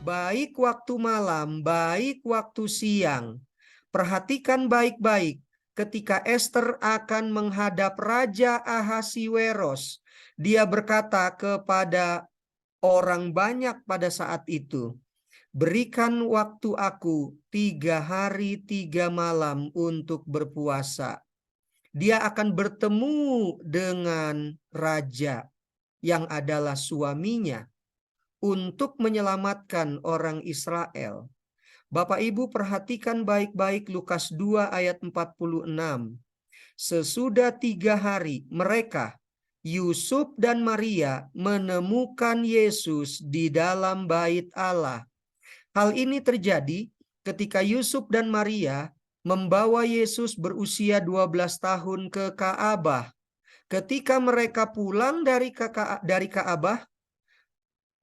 baik waktu malam, baik waktu siang. Perhatikan baik-baik ketika Ester akan menghadap Raja Ahasiweros. Dia berkata kepada orang banyak pada saat itu, "Berikan waktu aku 3 hari 3 malam untuk berpuasa." Dia akan bertemu dengan raja yang adalah suaminya untuk menyelamatkan orang Israel. Bapak Ibu perhatikan baik-baik Lukas 2 ayat 46. Sesudah 3 hari mereka, Yusuf dan Maria, menemukan Yesus di dalam bait Allah. Hal ini terjadi ketika Yusuf dan Maria membawa Yesus berusia 12 tahun ke Ka'bah. Ketika mereka pulang dari Ka'bah,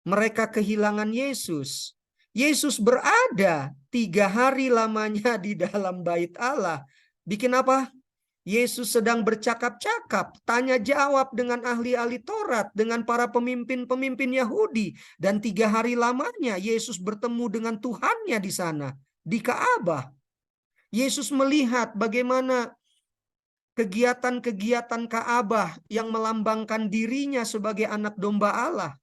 mereka kehilangan Yesus. Yesus berada 3 hari lamanya di dalam bait Allah. Bikin apa? Yesus sedang bercakap-cakap, tanya jawab dengan ahli-ahli Taurat, dengan para pemimpin-pemimpin Yahudi. Dan 3 hari lamanya Yesus bertemu dengan Tuhannya di sana, di Ka'bah. Yesus melihat bagaimana kegiatan-kegiatan Ka'bah yang melambangkan dirinya sebagai anak domba Allah.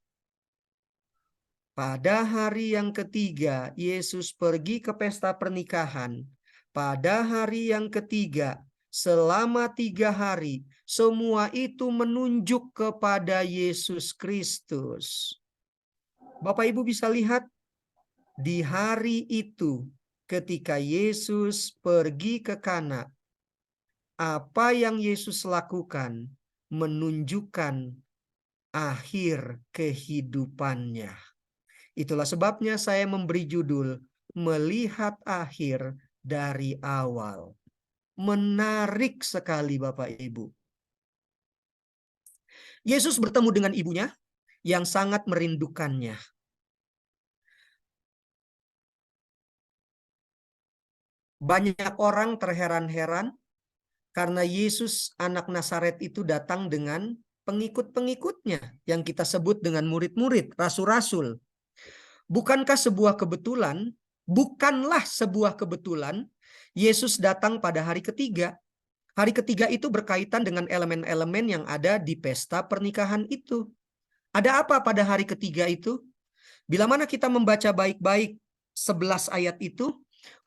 Pada hari yang ketiga, Yesus pergi ke pesta pernikahan. Pada hari yang ketiga, selama 3 hari, semua itu menunjuk kepada Yesus Kristus. Bapak Ibu bisa lihat, di hari itu, ketika Yesus pergi ke Kana, apa yang Yesus lakukan menunjukkan akhir kehidupannya. Itulah sebabnya saya memberi judul Melihat Akhir dari Awal. Menarik sekali Bapak Ibu. Yesus bertemu dengan ibunya yang sangat merindukannya. Banyak orang terheran-heran karena Yesus anak Nazaret itu datang dengan pengikut-pengikutnya yang kita sebut dengan murid-murid, rasul-rasul. Bukankah sebuah kebetulan? Bukanlah sebuah kebetulan Yesus datang pada hari ketiga. Hari ketiga itu berkaitan dengan elemen-elemen yang ada di pesta pernikahan itu. Ada apa pada hari ketiga itu? Bila mana kita membaca baik-baik 11 ayat itu,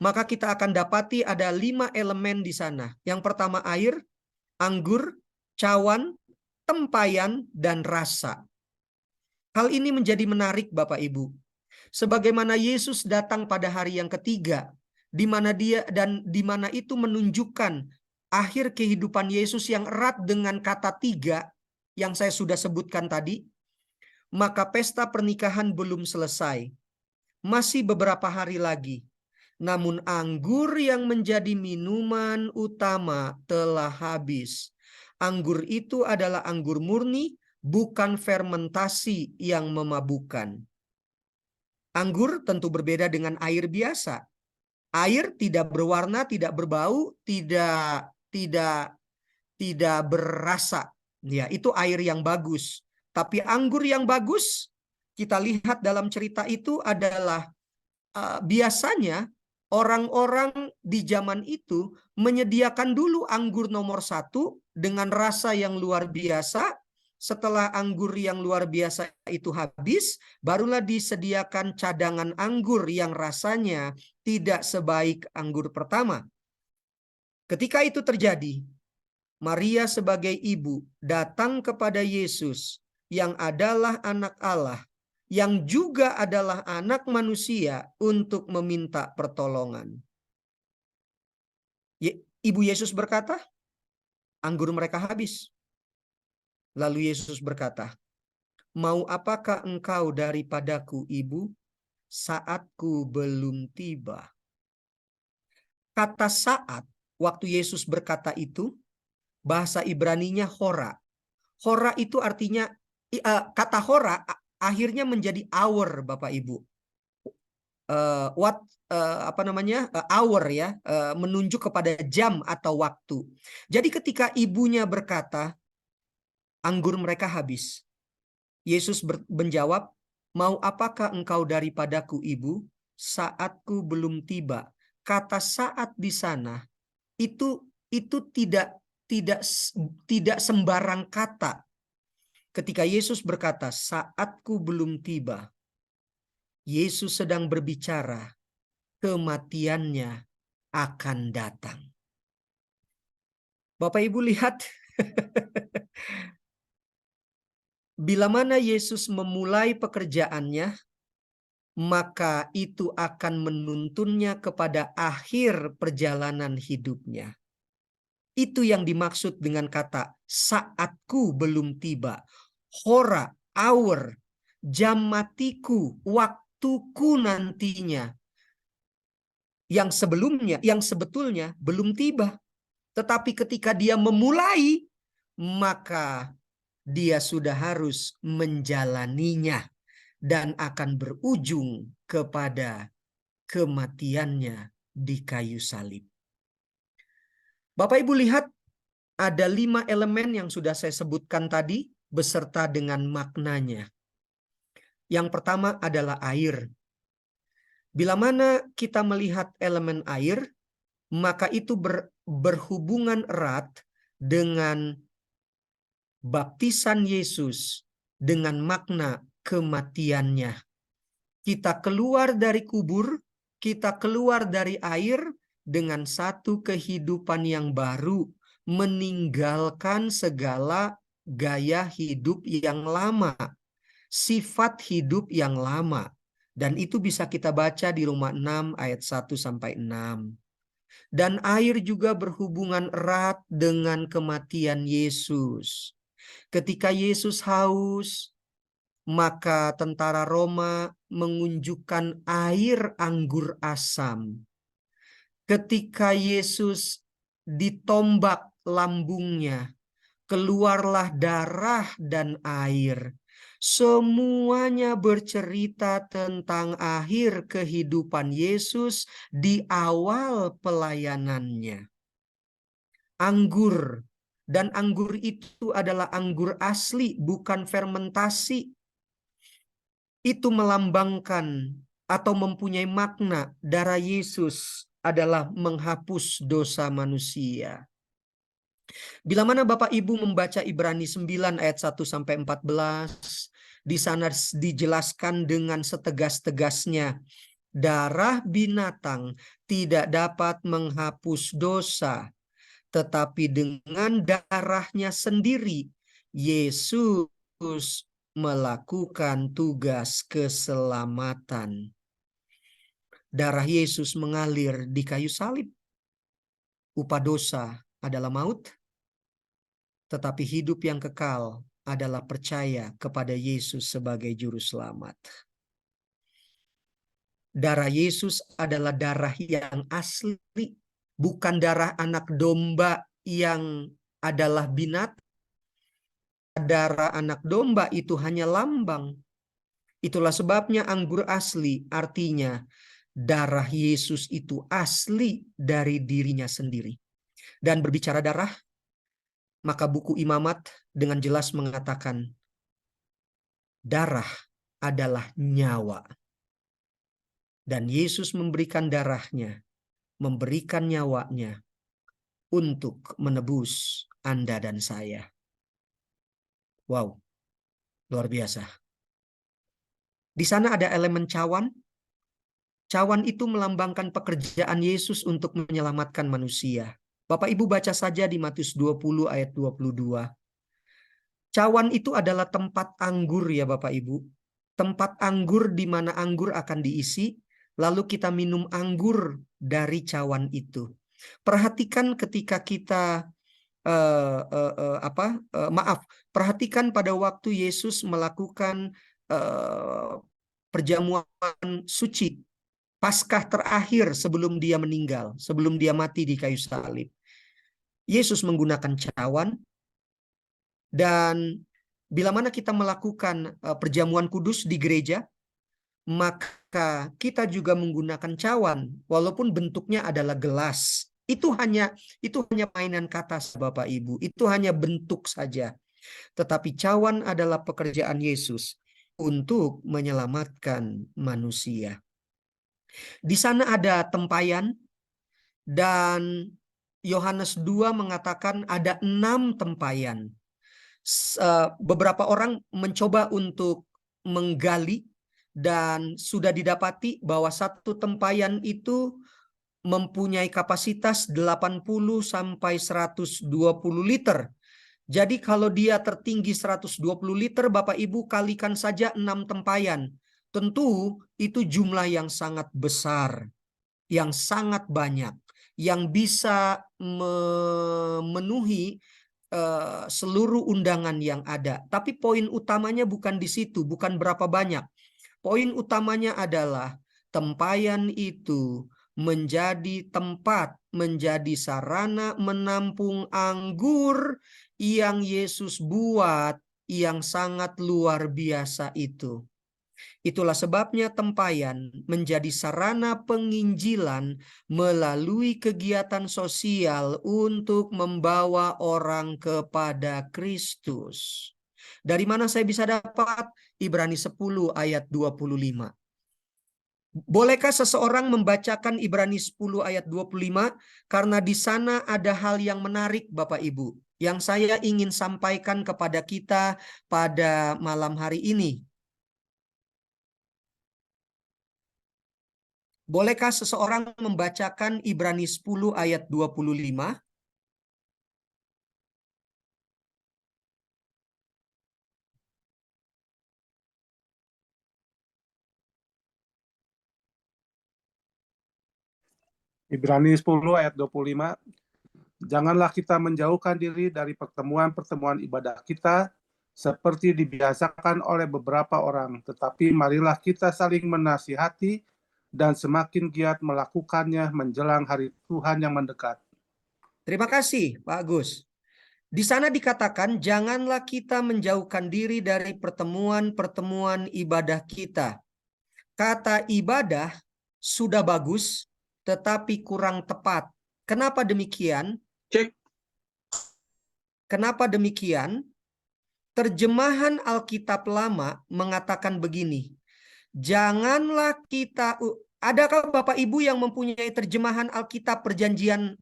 maka kita akan dapati ada 5 elemen di sana. Yang pertama air, anggur, cawan, tempayan, dan rasa. Hal ini menjadi menarik Bapak Ibu. Sebagaimana Yesus datang pada hari yang ketiga, di mana itu menunjukkan akhir kehidupan Yesus yang erat dengan kata 3 yang saya sudah sebutkan tadi, maka pesta pernikahan belum selesai. Masih beberapa hari lagi. Namun anggur yang menjadi minuman utama telah habis. Anggur itu adalah anggur murni, bukan fermentasi yang memabukkan. Anggur tentu berbeda dengan air biasa. Air tidak berwarna, tidak berbau, tidak berasa. Ya, itu air yang bagus. Tapi anggur yang bagus, kita lihat dalam cerita itu adalah biasanya orang-orang di zaman itu menyediakan dulu anggur nomor 1 dengan rasa yang luar biasa. Setelah anggur yang luar biasa itu habis, barulah disediakan cadangan anggur yang rasanya tidak sebaik anggur pertama. Ketika itu terjadi, Maria sebagai ibu datang kepada Yesus yang adalah anak Allah, yang juga adalah anak manusia, untuk meminta pertolongan. Ibu Yesus berkata, anggur mereka habis. Lalu Yesus berkata, "Mau apakah engkau daripadaku, ibu? Saatku belum tiba." Kata saat, waktu Yesus berkata itu, bahasa Ibraninya hora. Hora itu artinya, kata hora akhirnya menjadi hour, Bapak Ibu. Hour ya, menunjuk kepada jam atau waktu. Jadi ketika ibunya berkata, anggur mereka habis, Yesus menjawab, Mau apakah engkau daripadaku, ibu? Saatku belum tiba. Kata saat di sana itu tidak sembarang kata. Ketika Yesus berkata, saatku belum tiba, Yesus sedang berbicara, kematiannya akan datang. Bapak Ibu lihat, bila mana Yesus memulai pekerjaannya, maka itu akan menuntunnya kepada akhir perjalanan hidupnya. Itu yang dimaksud dengan kata saatku belum tiba. Hora, hour, jam matiku, waktuku nantinya. Yang sebetulnya belum tiba. Tetapi ketika dia memulai, maka dia sudah harus menjalaninya dan akan berujung kepada kematiannya di kayu salib. Bapak Ibu lihat, ada 5 elemen yang sudah saya sebutkan tadi beserta dengan maknanya. Yang pertama adalah air. Bila mana kita melihat elemen air, maka itu berhubungan erat dengan baptisan Yesus dengan makna kematiannya. Kita keluar dari kubur, kita keluar dari air dengan satu kehidupan yang baru, meninggalkan segala gaya hidup yang lama, sifat hidup yang lama. Dan itu bisa kita baca di Roma 6 ayat 1-6. Dan air juga berhubungan erat dengan kematian Yesus. Ketika Yesus haus, maka tentara Roma mengunjukkan air anggur asam. Ketika Yesus ditombak lambungnya, keluarlah darah dan air. Semuanya bercerita tentang akhir kehidupan Yesus di awal pelayanannya. Anggur, dan anggur itu adalah anggur asli, bukan fermentasi. Itu melambangkan atau mempunyai makna darah Yesus adalah menghapus dosa manusia. Bila mana Bapak Ibu membaca Ibrani 9 ayat 1-14, di sana dijelaskan dengan setegas-tegasnya, darah binatang tidak dapat menghapus dosa, tetapi dengan darahnya sendiri Yesus melakukan tugas keselamatan. Darah Yesus mengalir di kayu salib. Upah dosa adalah maut, tetapi hidup yang kekal adalah percaya kepada Yesus sebagai juru selamat. Darah Yesus adalah darah yang asli, bukan darah anak domba yang adalah binatang. Darah anak domba itu hanya lambang. Itulah sebabnya anggur asli, artinya darah Yesus itu asli dari dirinya sendiri. Dan berbicara darah, maka buku Imamat dengan jelas mengatakan darah adalah nyawa. Dan Yesus memberikan darahnya, memberikan nyawanya untuk menebus Anda dan saya. Wow, luar biasa. Di sana ada elemen cawan. Cawan itu melambangkan pekerjaan Yesus untuk menyelamatkan manusia. Bapak Ibu baca saja di Matius 20 ayat 22. Cawan itu adalah tempat anggur ya Bapak Ibu. Tempat anggur di mana anggur akan diisi, lalu kita minum anggur dari cawan itu. Perhatikan ketika kita perhatikan pada waktu Yesus melakukan perjamuan suci Paskah terakhir sebelum dia meninggal, sebelum dia mati di kayu salib. Yesus menggunakan cawan, dan bila mana kita melakukan perjamuan kudus di gereja, maka kita juga menggunakan cawan, walaupun bentuknya adalah gelas. Itu hanya mainan kata Bapak Ibu, itu hanya bentuk saja. Tetapi cawan adalah pekerjaan Yesus. untuk menyelamatkan manusia. Di sana ada tempayan, dan Yohanes 2 mengatakan ada 6 tempayan. Beberapa orang mencoba untuk menggali dan sudah didapati bahwa satu tempayan itu mempunyai kapasitas 80 sampai 120 liter. Jadi kalau dia tertinggi 120 liter, Bapak Ibu kalikan saja 6 tempayan. Tentu itu jumlah yang sangat besar, yang sangat banyak, yang bisa memenuhi seluruh undangan yang ada. Tapi poin utamanya bukan di situ, bukan berapa banyak. Poin utamanya adalah tempayan itu menjadi tempat, menjadi sarana menampung anggur yang Yesus buat, yang sangat luar biasa itu. Itulah sebabnya tempayan menjadi sarana penginjilan melalui kegiatan sosial untuk membawa orang kepada Kristus. Dari mana saya bisa dapat? Ibrani 10 ayat 25. Bolehkah seseorang membacakan Ibrani 10 ayat 25? Karena di sana ada hal yang menarik, Bapak Ibu, yang saya ingin sampaikan kepada kita pada malam hari ini. Bolehkah seseorang membacakan Ibrani 10 ayat 25? Ibrani 10 ayat 25. Janganlah kita menjauhkan diri dari pertemuan-pertemuan ibadah kita seperti dibiasakan oleh beberapa orang, tetapi marilah kita saling menasihati dan semakin giat melakukannya menjelang hari Tuhan yang mendekat. Terima kasih, Pak Agus. Di sana dikatakan, janganlah kita menjauhkan diri dari pertemuan-pertemuan ibadah kita. Kata ibadah sudah bagus, tetapi kurang tepat. Kenapa demikian? Cek. Kenapa demikian? Terjemahan Alkitab Lama mengatakan begini, janganlah kita... Adakah Bapak Ibu yang mempunyai terjemahan Alkitab perjanjian,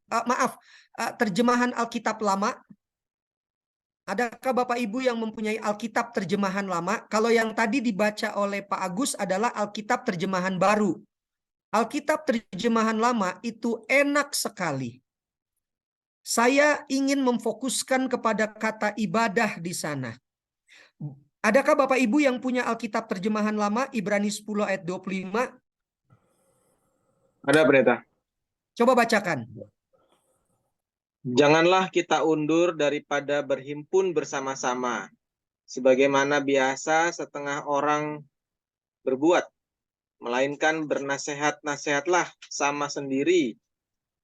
terjemahan Alkitab Lama? Adakah Bapak Ibu yang mempunyai Alkitab terjemahan lama? Kalau yang tadi dibaca oleh Pak Agus adalah Alkitab terjemahan baru. Alkitab terjemahan lama itu enak sekali. Saya ingin memfokuskan kepada kata ibadah di sana. Adakah Bapak Ibu yang punya Alkitab terjemahan lama Ibrani 10 ayat 25? Ada, Pendeta. Coba bacakan. Janganlah kita undur daripada berhimpun bersama-sama, sebagaimana biasa setengah orang berbuat, melainkan bernasihat-nasihatlah sama sendiri,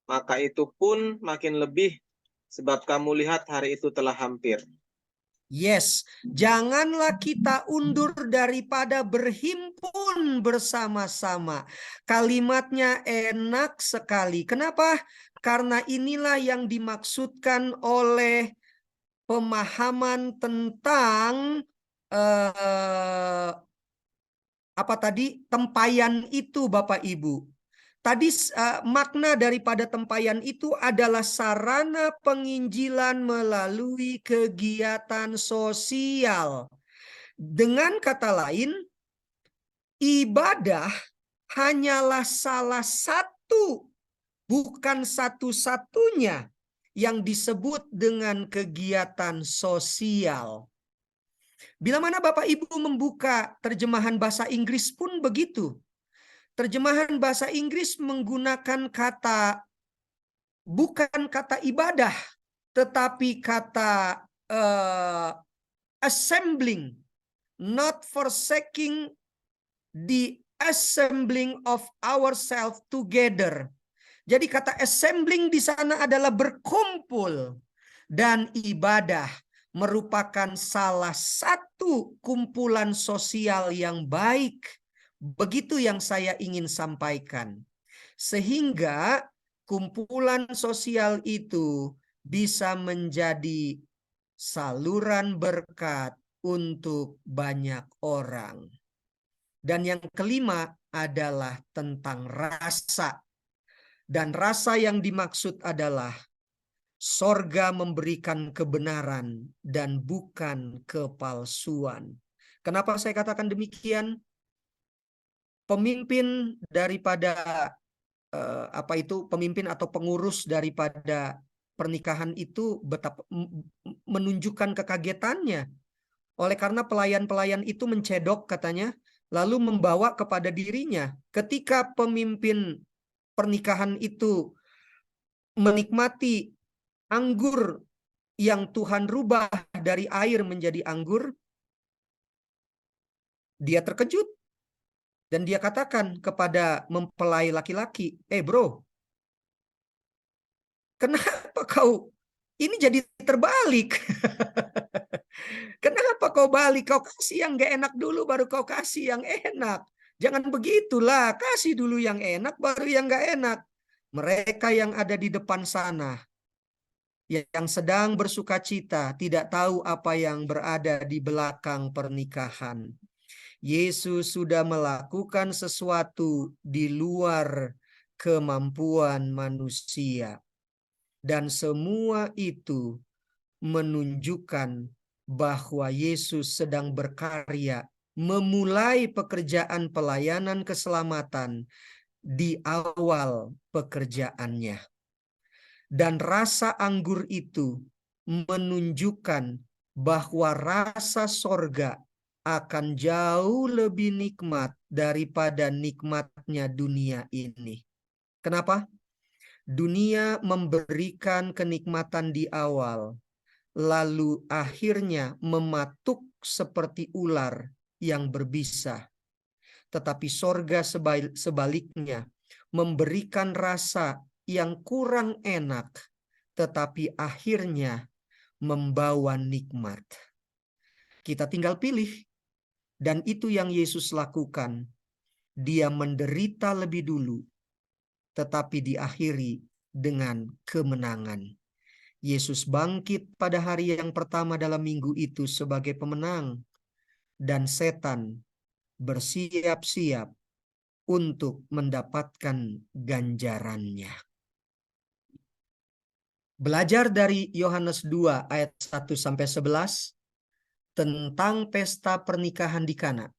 maka itu pun makin lebih, sebab kamu lihat hari itu telah hampir. Yes, janganlah kita undur daripada berhimpun bersama-sama. Kalimatnya enak sekali. Kenapa? Karena inilah yang dimaksudkan oleh pemahaman tentang apa tadi? Tempayan itu, Bapak Ibu. Tadi makna daripada tempayan itu adalah sarana penginjilan melalui kegiatan sosial. Dengan kata lain, ibadah hanyalah salah satu, bukan satu-satunya yang disebut dengan kegiatan sosial. Bila mana Bapak Ibu membuka terjemahan bahasa Inggris pun begitu. Terjemahan bahasa Inggris menggunakan kata, bukan kata ibadah, tetapi kata assembling, not forsaking the assembling of ourselves together. Jadi kata assembling di sana adalah berkumpul, dan ibadah merupakan salah satu kumpulan sosial yang baik. Begitu yang saya ingin sampaikan. Sehingga kumpulan sosial itu bisa menjadi saluran berkat untuk banyak orang. Dan yang kelima adalah tentang rasa. Dan rasa yang dimaksud adalah sorga memberikan kebenaran dan bukan kepalsuan. Kenapa saya katakan demikian? Pemimpin daripada pemimpin atau pengurus daripada pernikahan itu betapa menunjukkan kekagetannya. Oleh karena pelayan-pelayan itu mencedok katanya, lalu membawa kepada dirinya. Ketika pemimpin pernikahan itu menikmati anggur yang Tuhan rubah dari air menjadi anggur, dia terkejut. Dan dia katakan kepada mempelai laki-laki, bro, kenapa kau ini jadi terbalik? Kenapa kau balik? Kau kasih yang gak enak dulu, baru kau kasih yang enak. Jangan begitulah, kasih dulu yang enak, baru yang gak enak. Mereka yang ada di depan sana, yang sedang bersuka cita, tidak tahu apa yang berada di belakang pernikahan. Yesus sudah melakukan sesuatu di luar kemampuan manusia. Dan semua itu menunjukkan bahwa Yesus sedang berkarya memulai pekerjaan pelayanan keselamatan di awal pekerjaannya. Dan rasa anggur itu menunjukkan bahwa rasa sorga akan jauh lebih nikmat daripada nikmatnya dunia ini. Kenapa? Dunia memberikan kenikmatan di awal, lalu akhirnya mematuk seperti ular yang berbisa. Tetapi sorga sebaliknya memberikan rasa yang kurang enak, tetapi akhirnya membawa nikmat. Kita tinggal pilih. Dan itu yang Yesus lakukan. Dia menderita lebih dulu, tetapi diakhiri dengan kemenangan. Yesus bangkit pada hari yang pertama dalam minggu itu sebagai pemenang, dan setan bersiap-siap untuk mendapatkan ganjarannya. Belajar dari Yohanes 2 ayat 1-11 tentang pesta pernikahan di Kana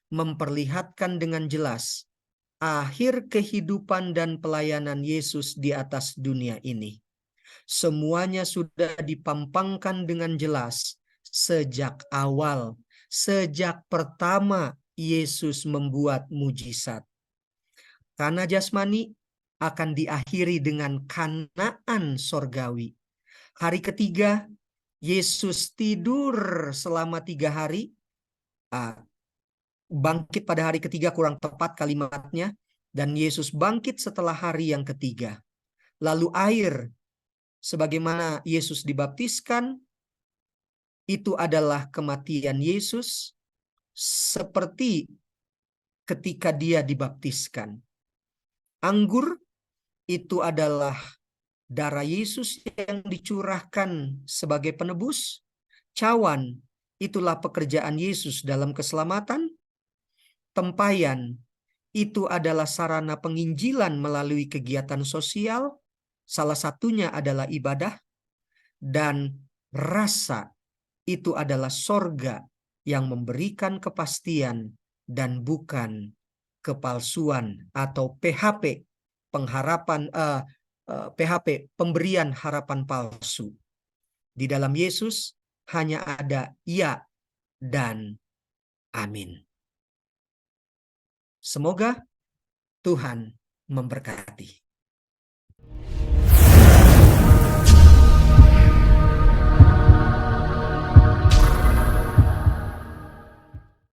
memperlihatkan dengan jelas akhir kehidupan dan pelayanan Yesus di atas dunia ini. Semuanya sudah dipampangkan dengan jelas sejak awal, sejak pertama Yesus membuat mujizat. Kana jasmani akan diakhiri dengan Kanaan sorgawi. Hari ketiga, Yesus tidur selama 3 hari. Bangkit pada hari ketiga kurang tepat kalimatnya. Dan Yesus bangkit setelah hari yang ketiga. Lalu air, sebagaimana Yesus dibaptiskan, itu adalah kematian Yesus seperti ketika dia dibaptiskan. Anggur itu adalah darah Yesus yang dicurahkan sebagai penebus. Cawan, itulah pekerjaan Yesus dalam keselamatan. Tempayan, itu adalah sarana penginjilan melalui kegiatan sosial. Salah satunya adalah ibadah. Dan rasa, itu adalah sorga yang memberikan kepastian dan bukan kepalsuan atau PHP, PHP, pemberian harapan palsu. Di dalam Yesus hanya ada ya dan amin. Semoga Tuhan memberkati.